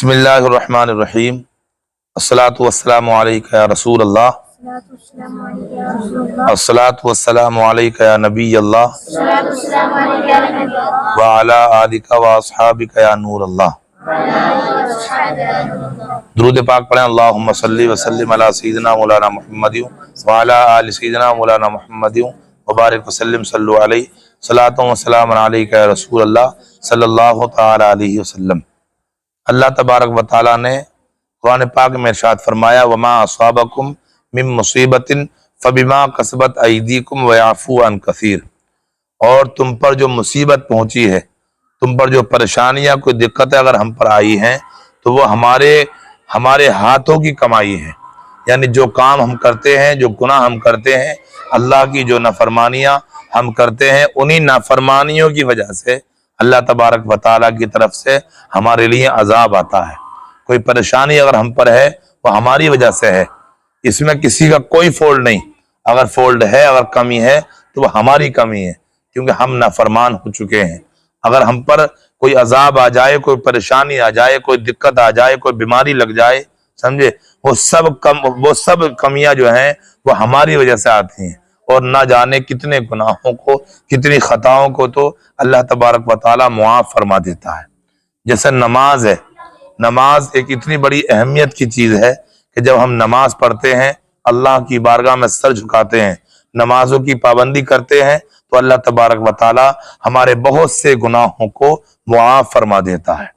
بسم اللہ الرحمن الرحیم الصلاۃ والسلام علیک یا رسول اللہ الصلاۃ والسلام علیک یا نبی اللہ وعلی آلک واصحابک یا نور اللہ۔ درود پاک پڑھیں۔ اللہم صلی وسلم علی سیدنا مولانا محمد وعلی آل سیدنا مولانا محمد وبارک وسلم صلو علیہ صلاۃ وسلام علیک یا رسول اللہ صلی اللہ تعالی علیہ وسلم۔ اللہ تبارک و تعالیٰ نے قرآن پاک میں ارشاد فرمایا وما اصابکم من مصیبت فبما کسبت ایدیکم ویعفو عن کثیر، اور تم پر جو مصیبت پہنچی ہے، تم پر جو پریشانیاں کوئی دقتیں اگر ہم پر آئی ہیں تو وہ ہمارے ہاتھوں کی کمائی ہے، یعنی جو کام ہم کرتے ہیں، جو گناہ ہم کرتے ہیں، اللہ کی جو نافرمانیاں ہم کرتے ہیں، انہی نافرمانیوں کی وجہ سے اللہ تبارک و تعالیٰ کی طرف سے ہمارے لیے عذاب آتا ہے۔ کوئی پریشانی اگر ہم پر ہے وہ ہماری وجہ سے ہے، اس میں کسی کا کوئی فالٹ نہیں۔ اگر فالٹ ہے، اگر کمی ہے تو وہ ہماری کمی ہے، کیونکہ ہم نافرمان ہو چکے ہیں۔ اگر ہم پر کوئی عذاب آ جائے، کوئی پریشانی آ جائے، کوئی دقت آ جائے، کوئی بیماری لگ جائے، سمجھے، وہ سب کمیاں جو ہیں وہ ہماری وجہ سے آتی ہیں، اور نہ جانے کتنے گناہوں کو، کتنی خطاؤں کو تو اللہ تبارک و تعالیٰ معاف فرما دیتا ہے۔ جیسے نماز ہے، نماز ایک اتنی بڑی اہمیت کی چیز ہے کہ جب ہم نماز پڑھتے ہیں، اللہ کی بارگاہ میں سر جھکاتے ہیں، نمازوں کی پابندی کرتے ہیں، تو اللہ تبارک و تعالیٰ ہمارے بہت سے گناہوں کو معاف فرما دیتا ہے۔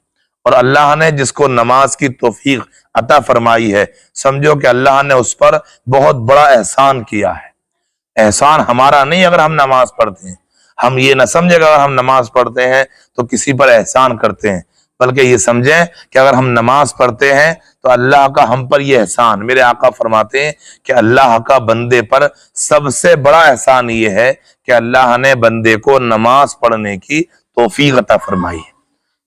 اور اللہ نے جس کو نماز کی توفیق عطا فرمائی ہے، سمجھو کہ اللہ نے اس پر بہت بڑا احسان کیا ہے۔ احسان ہمارا نہیں اگر ہم نماز پڑھتے ہیں، ہم یہ نہ سمجھے کہ اگر ہم نماز پڑھتے ہیں تو کسی پر احسان کرتے ہیں، بلکہ یہ سمجھیں کہ اگر ہم نماز پڑھتے ہیں تو اللہ کا ہم پر یہ احسان، میرے آقا فرماتے ہیں کہ اللہ کا بندے پر سب سے بڑا احسان یہ ہے کہ اللہ نے بندے کو نماز پڑھنے کی توفیق عطا فرمائی ہے۔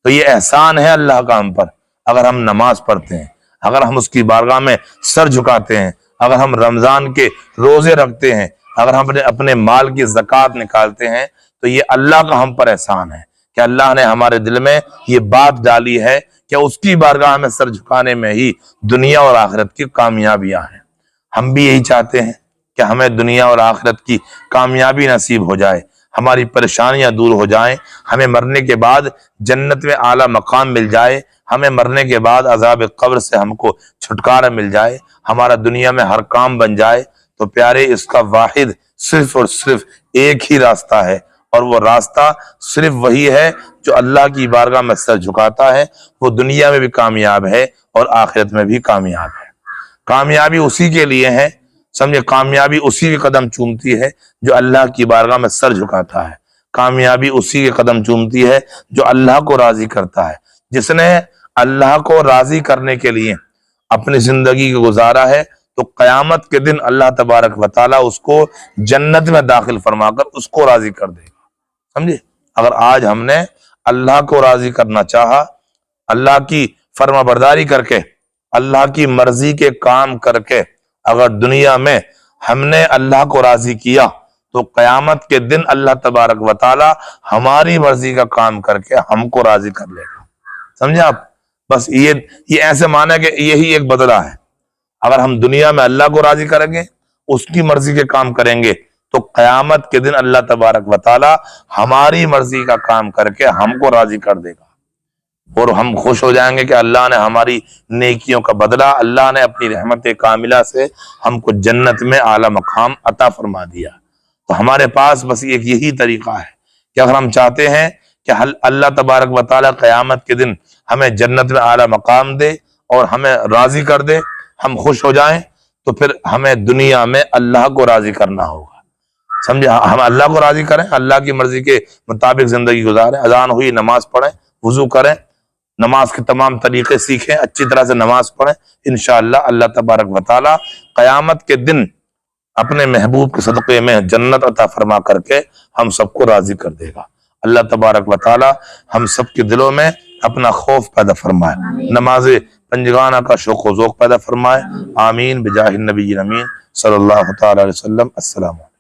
تو یہ احسان ہے اللہ کا ہم پر، اگر ہم نماز پڑھتے ہیں، اگر ہم اس کی بارگاہ میں سر جھکاتے ہیں، اگر ہم رمضان کے روزے رکھتے ہیں، اگر ہم اپنے مال کی زکوٰۃ نکالتے ہیں، تو یہ اللہ کا ہم پر احسان ہے کہ اللہ نے ہمارے دل میں یہ بات ڈالی ہے کہ اس کی بارگاہ میں سر جھکانے میں ہی دنیا اور آخرت کی کامیابیاں ہیں۔ ہم بھی یہی چاہتے ہیں کہ ہمیں دنیا اور آخرت کی کامیابی نصیب ہو جائے، ہماری پریشانیاں دور ہو جائیں، ہمیں مرنے کے بعد جنت میں اعلیٰ مقام مل جائے، ہمیں مرنے کے بعد عذاب قبر سے ہم کو چھٹکارا مل جائے، ہمارا دنیا میں ہر کام بن جائے۔ تو پیارے، اس کا واحد صرف اور صرف ایک ہی راستہ ہے، اور وہ راستہ صرف وہی ہے جو اللہ کی بارگاہ میں سر جھکاتا ہے، وہ دنیا میں بھی کامیاب ہے اور آخرت میں بھی کامیاب ہے۔ کامیابی اسی کے لیے ہے، سمجھے، کامیابی اسی کے قدم چومتی ہے جو اللہ کی بارگاہ میں سر جھکاتا ہے، کامیابی اسی کے قدم چومتی ہے جو اللہ کو راضی کرتا ہے۔ جس نے اللہ کو راضی کرنے کے لیے اپنی زندگی کو گزارا ہے تو قیامت کے دن اللہ تبارک و تعالیٰ اس کو جنت میں داخل فرما کر اس کو راضی کر دے گا، سمجھے۔ اگر آج ہم نے اللہ کو راضی کرنا چاہا، اللہ کی فرما برداری کر کے، اللہ کی مرضی کے کام کر کے اگر دنیا میں ہم نے اللہ کو راضی کیا تو قیامت کے دن اللہ تبارک و تعالیٰ ہماری مرضی کا کام کر کے ہم کو راضی کر لے گا، سمجھے آپ۔ بس یہ ایسے مانا کہ یہی ایک بدلہ ہے۔ اگر ہم دنیا میں اللہ کو راضی کریں گے، اس کی مرضی کے کام کریں گے، تو قیامت کے دن اللہ تبارک و تعالیٰ ہماری مرضی کا کام کر کے ہم کو راضی کر دے گا، اور ہم خوش ہو جائیں گے کہ اللہ نے ہماری نیکیوں کا بدلہ، اللہ نے اپنی رحمت کاملہ سے ہم کو جنت میں اعلیٰ مقام عطا فرما دیا۔ تو ہمارے پاس بس ایک یہی طریقہ ہے کہ اگر ہم چاہتے ہیں کہ اللہ تبارک و تعالیٰ قیامت کے دن ہمیں جنت میں اعلیٰ مقام دے اور ہمیں راضی کر دے، ہم خوش ہو جائیں، تو پھر ہمیں دنیا میں اللہ کو راضی کرنا ہوگا، سمجھے۔ ہم اللہ کو راضی کریں، اللہ کی مرضی کے مطابق زندگی گزاریں، اذان ہوئی نماز پڑھیں، وضو کریں، نماز کے تمام طریقے سیکھیں، اچھی طرح سے نماز پڑھیں، انشاءاللہ اللہ تبارک و تعالیٰ قیامت کے دن اپنے محبوب کے صدقے میں جنت عطا فرما کر کے ہم سب کو راضی کر دے گا۔ اللہ تبارک و تعالیٰ ہم سب کے دلوں میں اپنا خوف پیدا فرمائے، نماز پنجگانہ کا شوق و ذوق پیدا فرمائے، آمین بجاہ النبی امین صلی اللہ تعالی علیہ وسلم۔ السلام علیکم۔